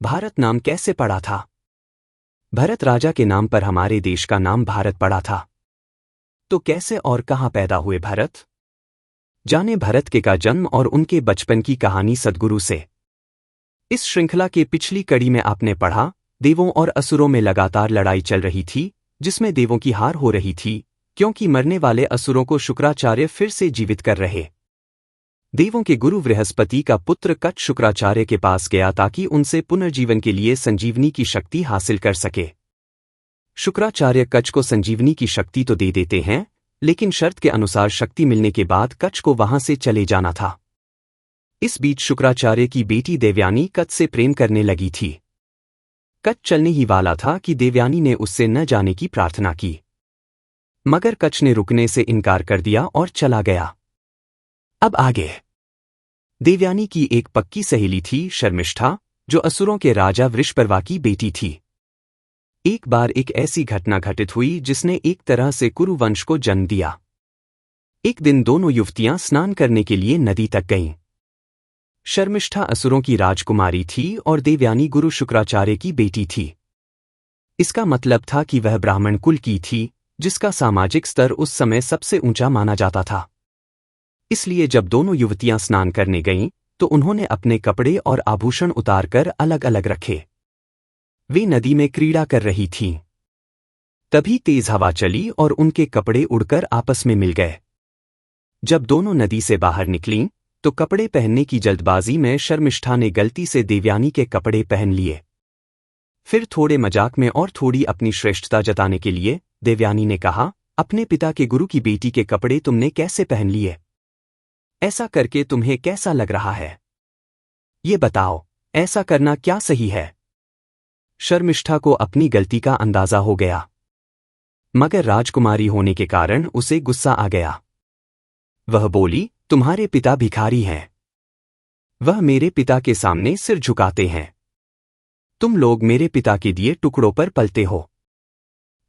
भारत नाम कैसे पड़ा था? भरत राजा के नाम पर हमारे देश का नाम भारत पड़ा था। तो कैसे और कहाँ पैदा हुए भरत? जाने भरत के का जन्म और उनके बचपन की कहानी सद्गुरु से। इस श्रृंखला के पिछली कड़ी में आपने पढ़ा, देवों और असुरों में लगातार लड़ाई चल रही थी, जिसमें देवों की हार हो रही थी, क्योंकि मरने वाले असुरों को शुक्राचार्य फिर से जीवित कर रहे। देवों के गुरु बृहस्पति का पुत्र कच्छ शुक्राचार्य के पास गया ताकि उनसे पुनर्जीवन के लिए संजीवनी की शक्ति हासिल कर सके। शुक्राचार्य कच्छ को संजीवनी की शक्ति तो दे देते हैं, लेकिन शर्त के अनुसार शक्ति मिलने के बाद कच्छ को वहां से चले जाना था। इस बीच शुक्राचार्य की बेटी देवयानी कच्छ से प्रेम करने लगी थी। कच्छ चलने ही वाला था कि देवयानी ने उससे न जाने की प्रार्थना की, मगर कच्छ ने रुकने से इनकार कर दिया और चला गया। अब आगे। देवयानी की एक पक्की सहेली थी शर्मिष्ठा, जो असुरों के राजा वृषपर्वा की बेटी थी। एक बार एक ऐसी घटना घटित हुई जिसने एक तरह से कुरु वंश को जन्म दिया। एक दिन दोनों युवतियां स्नान करने के लिए नदी तक गईं। शर्मिष्ठा असुरों की राजकुमारी थी और देवयानी गुरु शुक्राचार्य की बेटी थी। इसका मतलब था कि वह ब्राह्मण कुल की थी, जिसका सामाजिक स्तर उस समय सबसे ऊंचा माना जाता था। इसलिए जब दोनों युवतियां स्नान करने गईं, तो उन्होंने अपने कपड़े और आभूषण उतारकर अलग अलग रखे। वे नदी में क्रीड़ा कर रही थीं। तभी तेज हवा चली और उनके कपड़े उड़कर आपस में मिल गए। जब दोनों नदी से बाहर निकलीं, तो कपड़े पहनने की जल्दबाजी में शर्मिष्ठा ने गलती से देवयानी के कपड़े पहन लिए। फिर थोड़े मजाक में और थोड़ी अपनी श्रेष्ठता जताने के लिए देवयानी ने कहा, अपने पिता के गुरु की बेटी के कपड़े तुमने कैसे पहन लिए? ऐसा करके तुम्हें कैसा लग रहा है? ये बताओ, ऐसा करना क्या सही है? शर्मिष्ठा को अपनी गलती का अंदाजा हो गया, मगर राजकुमारी होने के कारण उसे गुस्सा आ गया। वह बोली, तुम्हारे पिता भिखारी हैं। वह मेरे पिता के सामने सिर झुकाते हैं। तुम लोग मेरे पिता के दिए टुकड़ों पर पलते हो।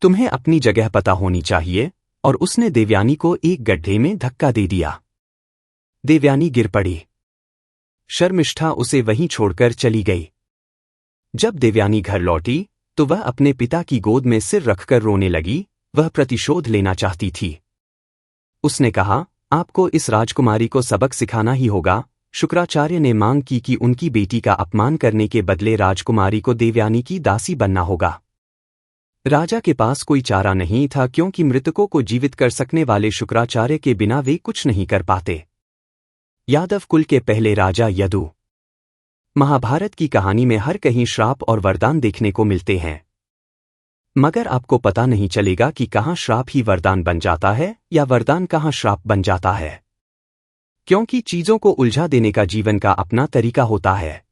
तुम्हें अपनी जगह पता होनी चाहिए। और उसने देवयानी को एक गड्ढे में धक्का दे दिया। देवयानी गिर पड़ी। शर्मिष्ठा उसे वहीं छोड़कर चली गई। जब देवयानी घर लौटी, तो वह अपने पिता की गोद में सिर रखकर रोने लगी। वह प्रतिशोध लेना चाहती थी। उसने कहा, आपको इस राजकुमारी को सबक सिखाना ही होगा। शुक्राचार्य ने मांग की कि उनकी बेटी का अपमान करने के बदले राजकुमारी को देवयानी की दासी बनना होगा। राजा के पास कोई चारा नहीं था, क्योंकि मृतकों को जीवित कर सकने वाले शुक्राचार्य के बिना वे कुछ नहीं कर पाते। यादव कुल के पहले राजा यदु। महाभारत की कहानी में हर कहीं श्राप और वरदान देखने को मिलते हैं, मगर आपको पता नहीं चलेगा कि कहाँ श्राप ही वरदान बन जाता है या वरदान कहाँ श्राप बन जाता है, क्योंकि चीजों को उलझा देने का जीवन का अपना तरीका होता है।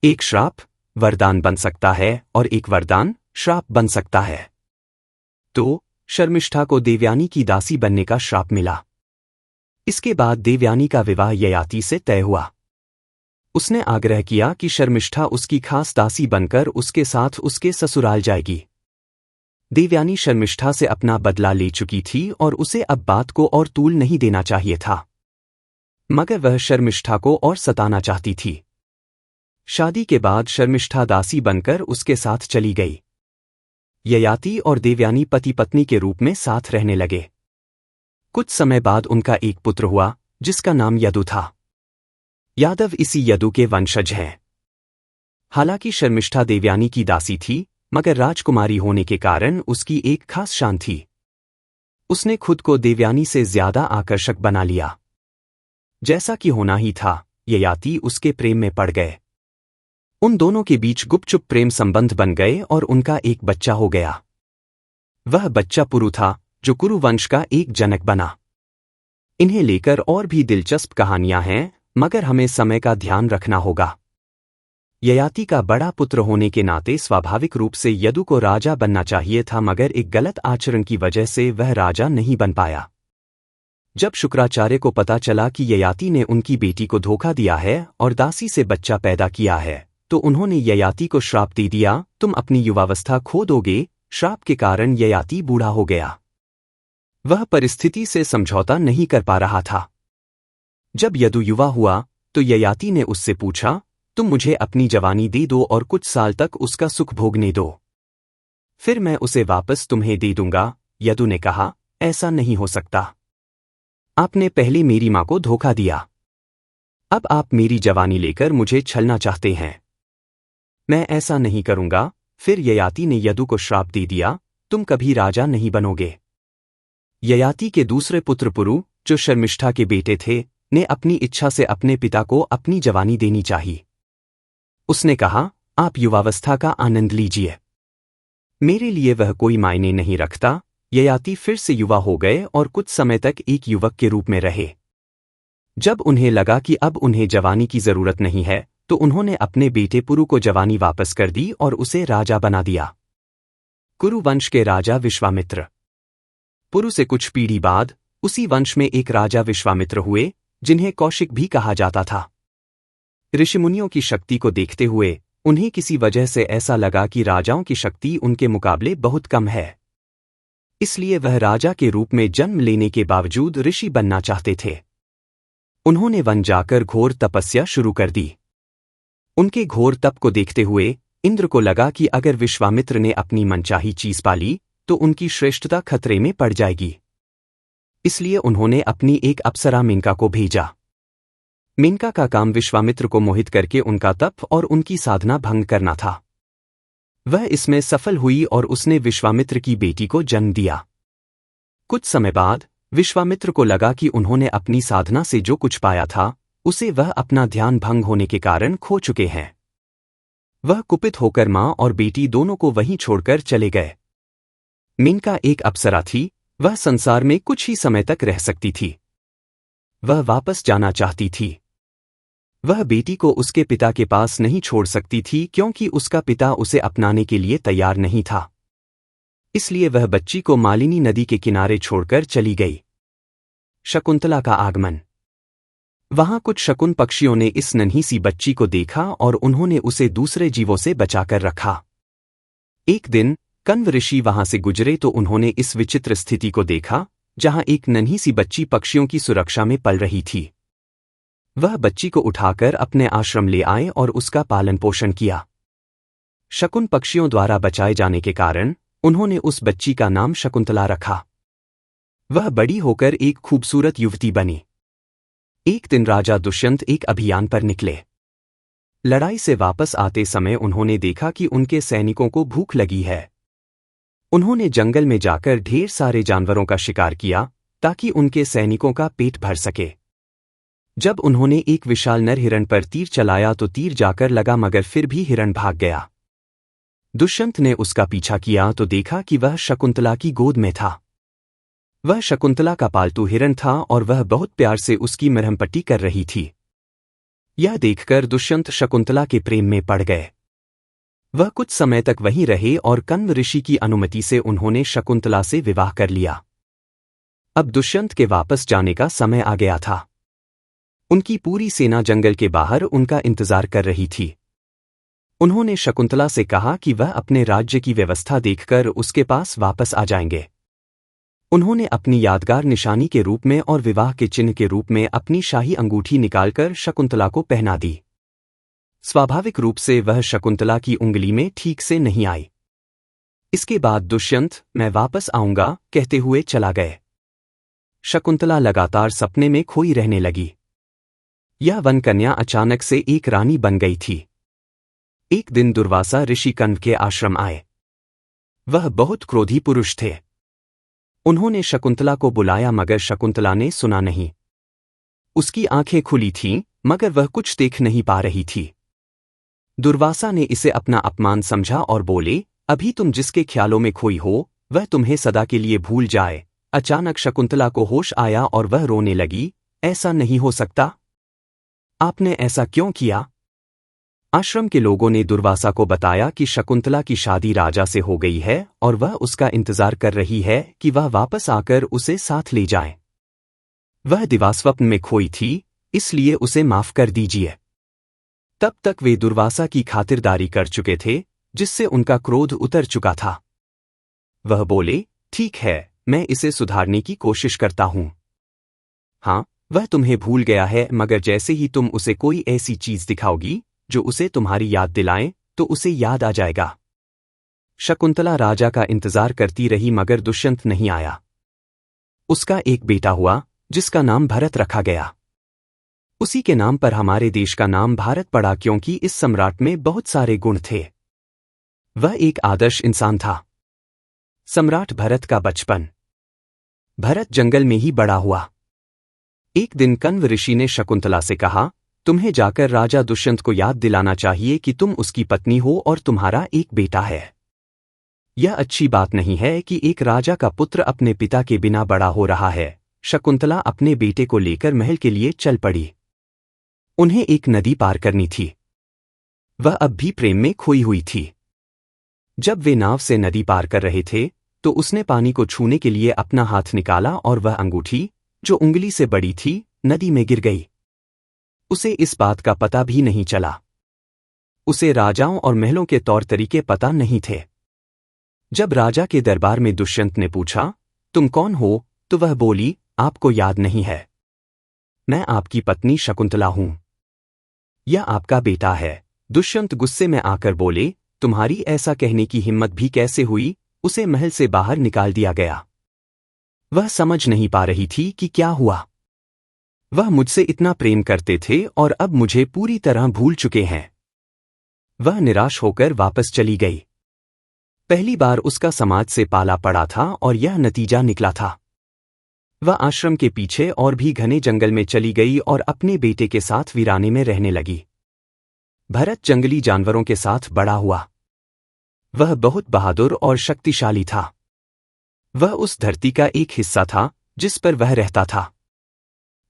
एक श्राप वरदान बन सकता है और एक वरदान श्राप बन सकता है। तो शर्मिष्ठा को देवयानी की दासी बनने का श्राप मिला। इसके बाद देवयानी का विवाह ययाति से तय हुआ। उसने आग्रह किया कि शर्मिष्ठा उसकी खास दासी बनकर उसके साथ उसके ससुराल जाएगी। देवयानी शर्मिष्ठा से अपना बदला ले चुकी थी और उसे अब बात को और तूल नहीं देना चाहिए था, मगर वह शर्मिष्ठा को और सताना चाहती थी। शादी के बाद शर्मिष्ठा दासी बनकर उसके साथ चली गई। ययाति और देवयानी पति पत्नी के रूप में साथ रहने लगे। कुछ समय बाद उनका एक पुत्र हुआ, जिसका नाम यदु था। यादव इसी यदु के वंशज हैं। हालांकि शर्मिष्ठा देवयानी की दासी थी, मगर राजकुमारी होने के कारण उसकी एक खास शान थी। उसने खुद को देवयानी से ज्यादा आकर्षक बना लिया। जैसा कि होना ही था, ययाति उसके प्रेम में पड़ गए। उन दोनों के बीच गुपचुप प्रेम संबंध बन गए और उनका एक बच्चा हो गया। वह बच्चा पुरु था, जो कुरु वंश का एक जनक बना। इन्हें लेकर और भी दिलचस्प कहानियां हैं, मगर हमें समय का ध्यान रखना होगा। ययाति का बड़ा पुत्र होने के नाते स्वाभाविक रूप से यदु को राजा बनना चाहिए था, मगर एक गलत आचरण की वजह से वह राजा नहीं बन पाया। जब शुक्राचार्य को पता चला कि ययाति ने उनकी बेटी को धोखा दिया है और दासी से बच्चा पैदा किया है, तो उन्होंने ययाति को श्राप दे दिया, तुम अपनी युवावस्था खो दोगे। श्राप के कारण ययाति बूढ़ा हो गया। वह परिस्थिति से समझौता नहीं कर पा रहा था। जब यदु युवा हुआ, तो ययाति ने उससे पूछा, तुम मुझे अपनी जवानी दे दो और कुछ साल तक उसका सुख भोगने दो, फिर मैं उसे वापस तुम्हें दे दूंगा। यदु ने कहा, ऐसा नहीं हो सकता। आपने पहले मेरी मां को धोखा दिया, अब आप मेरी जवानी लेकर मुझे छलना चाहते हैं। मैं ऐसा नहीं करूंगा। फिर ययाति ने यदु को श्राप दे दिया, तुम कभी राजा नहीं बनोगे। ययाति के दूसरे पुत्र पुरु, जो शर्मिष्ठा के बेटे थे, ने अपनी इच्छा से अपने पिता को अपनी जवानी देनी चाहिए। उसने कहा, आप युवावस्था का आनंद लीजिए, मेरे लिए वह कोई मायने नहीं रखता। ययाति फिर से युवा हो गए और कुछ समय तक एक युवक के रूप में रहे। जब उन्हें लगा कि अब उन्हें जवानी की जरूरत नहीं है, तो उन्होंने अपने बेटे पुरु को जवानी वापस कर दी और उसे राजा बना दिया। कुरु वंश के राजा विश्वामित्र। पुरु से कुछ पीढ़ी बाद उसी वंश में एक राजा विश्वामित्र हुए, जिन्हें कौशिक भी कहा जाता था। ऋषिमुनियों की शक्ति को देखते हुए उन्हें किसी वजह से ऐसा लगा कि राजाओं की शक्ति उनके मुकाबले बहुत कम है, इसलिए वह राजा के रूप में जन्म लेने के बावजूद ऋषि बनना चाहते थे। उन्होंने वन जाकर घोर तपस्या शुरू कर दी। उनके घोर तप को देखते हुए इंद्र को लगा कि अगर विश्वामित्र ने अपनी मनचाही चीज पाली तो उनकी श्रेष्ठता खतरे में पड़ जाएगी। इसलिए उन्होंने अपनी एक अप्सरा मेनका को भेजा। मेनका का काम विश्वामित्र को मोहित करके उनका तप और उनकी साधना भंग करना था। वह इसमें सफल हुई और उसने विश्वामित्र की बेटी को जन्म दिया। कुछ समय बाद विश्वामित्र को लगा कि उन्होंने अपनी साधना से जो कुछ पाया था उसे वह अपना ध्यान भंग होने के कारण खो चुके हैं। वह कुपित होकर मां और बेटी दोनों को वहीं छोड़कर चले गए। मेनका एक अप्सरा थी, वह संसार में कुछ ही समय तक रह सकती थी। वह वापस जाना चाहती थी। वह बेटी को उसके पिता के पास नहीं छोड़ सकती थी क्योंकि उसका पिता उसे अपनाने के लिए तैयार नहीं था। इसलिए वह बच्ची को मालिनी नदी के किनारे छोड़कर चली गई। शकुंतला का आगमन। वहां कुछ शकुन पक्षियों ने इस नन्ही सी बच्ची को देखा और उन्होंने उसे दूसरे जीवों से बचाकर रखा। एक दिन कण्व ऋषि वहां से गुजरे तो उन्होंने इस विचित्र स्थिति को देखा, जहां एक नन्ही सी बच्ची पक्षियों की सुरक्षा में पल रही थी। वह बच्ची को उठाकर अपने आश्रम ले आए और उसका पालन पोषण किया। शकुन पक्षियों द्वारा बचाए जाने के कारण उन्होंने उस बच्ची का नाम शकुंतला रखा। वह बड़ी होकर एक खूबसूरत युवती बनी। एक दिन राजा दुष्यंत एक अभियान पर निकले। लड़ाई से वापस आते समय उन्होंने देखा कि उनके सैनिकों को भूख लगी है। उन्होंने जंगल में जाकर ढेर सारे जानवरों का शिकार किया ताकि उनके सैनिकों का पेट भर सके। जब उन्होंने एक विशाल नर हिरण पर तीर चलाया तो तीर जाकर लगा मगर फिर भी हिरण भाग गया। दुष्यंत ने उसका पीछा किया तो देखा कि वह शकुंतला की गोद में था। वह शकुंतला का पालतू हिरण था और वह बहुत प्यार से उसकी मरहमपट्टी कर रही थी। यह देखकर दुष्यंत शकुंतला के प्रेम में पड़ गए। वह कुछ समय तक वहीं रहे और कण्व ऋषि की अनुमति से उन्होंने शकुंतला से विवाह कर लिया। अब दुष्यंत के वापस जाने का समय आ गया था। उनकी पूरी सेना जंगल के बाहर उनका इंतजार कर रही थी। उन्होंने शकुंतला से कहा कि वह अपने राज्य की व्यवस्था देखकर उसके पास वापस आ जाएंगे। उन्होंने अपनी यादगार निशानी के रूप में और विवाह के चिन्ह के रूप में अपनी शाही अंगूठी निकालकर शकुंतला को पहना दी। स्वाभाविक रूप से वह शकुंतला की उंगली में ठीक से नहीं आई। इसके बाद दुष्यंत मैं वापस आऊंगा कहते हुए चला गए। शकुंतला लगातार सपने में खोई रहने लगी। यह वन कन्या अचानक से एक रानी बन गई थी। एक दिन दुर्वासा ऋषि कण्व के आश्रम आए। वह बहुत क्रोधी पुरुष थे। उन्होंने शकुंतला को बुलाया मगर शकुंतला ने सुना नहीं। उसकी आंखें खुली थीं मगर वह कुछ देख नहीं पा रही थी। दुर्वासा ने इसे अपना अपमान समझा और बोले, अभी तुम जिसके ख्यालों में खोई हो वह तुम्हें सदा के लिए भूल जाए। अचानक शकुंतला को होश आया और वह रोने लगी, ऐसा नहीं हो सकता। आपने ऐसा क्यों किया? आश्रम के लोगों ने दुर्वासा को बताया कि शकुंतला की शादी राजा से हो गई है और वह उसका इंतजार कर रही है कि वह वापस आकर उसे साथ ले जाए। वह दिवास्वप्न में खोई थी, इसलिए उसे माफ कर दीजिए। तब तक वे दुर्वासा की खातिरदारी कर चुके थे, जिससे उनका क्रोध उतर चुका था। वह बोले, ठीक है, मैं इसे सुधारने की कोशिश करता हूं। हाँ, वह तुम्हें भूल गया है मगर जैसे ही तुम उसे कोई ऐसी चीज दिखाओगी जो उसे तुम्हारी याद दिलाएं तो उसे याद आ जाएगा। शकुंतला राजा का इंतजार करती रही मगर दुष्यंत नहीं आया। उसका एक बेटा हुआ जिसका नाम भरत रखा गया। उसी के नाम पर हमारे देश का नाम भारत पड़ा क्योंकि इस सम्राट में बहुत सारे गुण थे। वह एक आदर्श इंसान था। सम्राट भरत का बचपन। भरत जंगल में ही बड़ा हुआ। एक दिन कण्व ऋषि ने शकुंतला से कहा, तुम्हें जाकर राजा दुष्यंत को याद दिलाना चाहिए कि तुम उसकी पत्नी हो और तुम्हारा एक बेटा है। यह अच्छी बात नहीं है कि एक राजा का पुत्र अपने पिता के बिना बड़ा हो रहा है। शकुंतला अपने बेटे को लेकर महल के लिए चल पड़ी। उन्हें एक नदी पार करनी थी। वह अब भी प्रेम में खोई हुई थी। जब वे नाव से नदी पार कर रहे थे तो उसने पानी को छूने के लिए अपना हाथ निकाला और वह अंगूठी, जो उंगली से बड़ी थी, नदी में गिर गई। उसे इस बात का पता भी नहीं चला। उसे राजाओं और महलों के तौर तरीके पता नहीं थे। जब राजा के दरबार में दुष्यंत ने पूछा, तुम कौन हो, तो वह बोली, आपको याद नहीं है? मैं आपकी पत्नी शकुंतला हूं। यह आपका बेटा है। दुष्यंत गुस्से में आकर बोले, तुम्हारी ऐसा कहने की हिम्मत भी कैसे हुई? उसे महल से बाहर निकाल दिया गया। वह समझ नहीं पा रही थी कि क्या हुआ। वह मुझसे इतना प्रेम करते थे और अब मुझे पूरी तरह भूल चुके हैं। वह निराश होकर वापस चली गई। पहली बार उसका समाज से पाला पड़ा था और यह नतीजा निकला था। वह आश्रम के पीछे और भी घने जंगल में चली गई और अपने बेटे के साथ वीराने में रहने लगी। भरत जंगली जानवरों के साथ बड़ा हुआ। वह बहुत बहादुर और शक्तिशाली था। वह उस धरती का एक हिस्सा था जिस पर वह रहता था।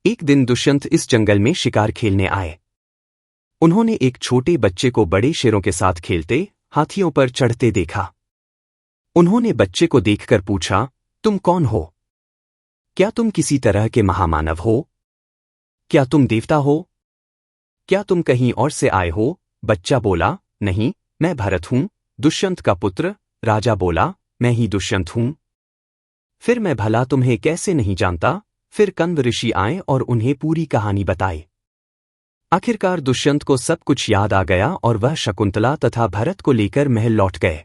एक दिन दुष्यंत इस जंगल में शिकार खेलने आए। उन्होंने एक छोटे बच्चे को बड़े शेरों के साथ खेलते, हाथियों पर चढ़ते देखा। उन्होंने बच्चे को देखकर पूछा, तुम कौन हो? क्या तुम किसी तरह के महामानव हो? क्या तुम देवता हो? क्या तुम कहीं और से आए हो? बच्चा बोला, नहीं, मैं भरत हूं, दुष्यंत का पुत्र। राजा बोला, मैं ही दुष्यंत हूं। फिर मैं भला तुम्हें कैसे नहीं जानता? फिर कण्व ऋषि आए और उन्हें पूरी कहानी बताई। आखिरकार दुष्यंत को सब कुछ याद आ गया और वह शकुंतला तथा भरत को लेकर महल लौट गए।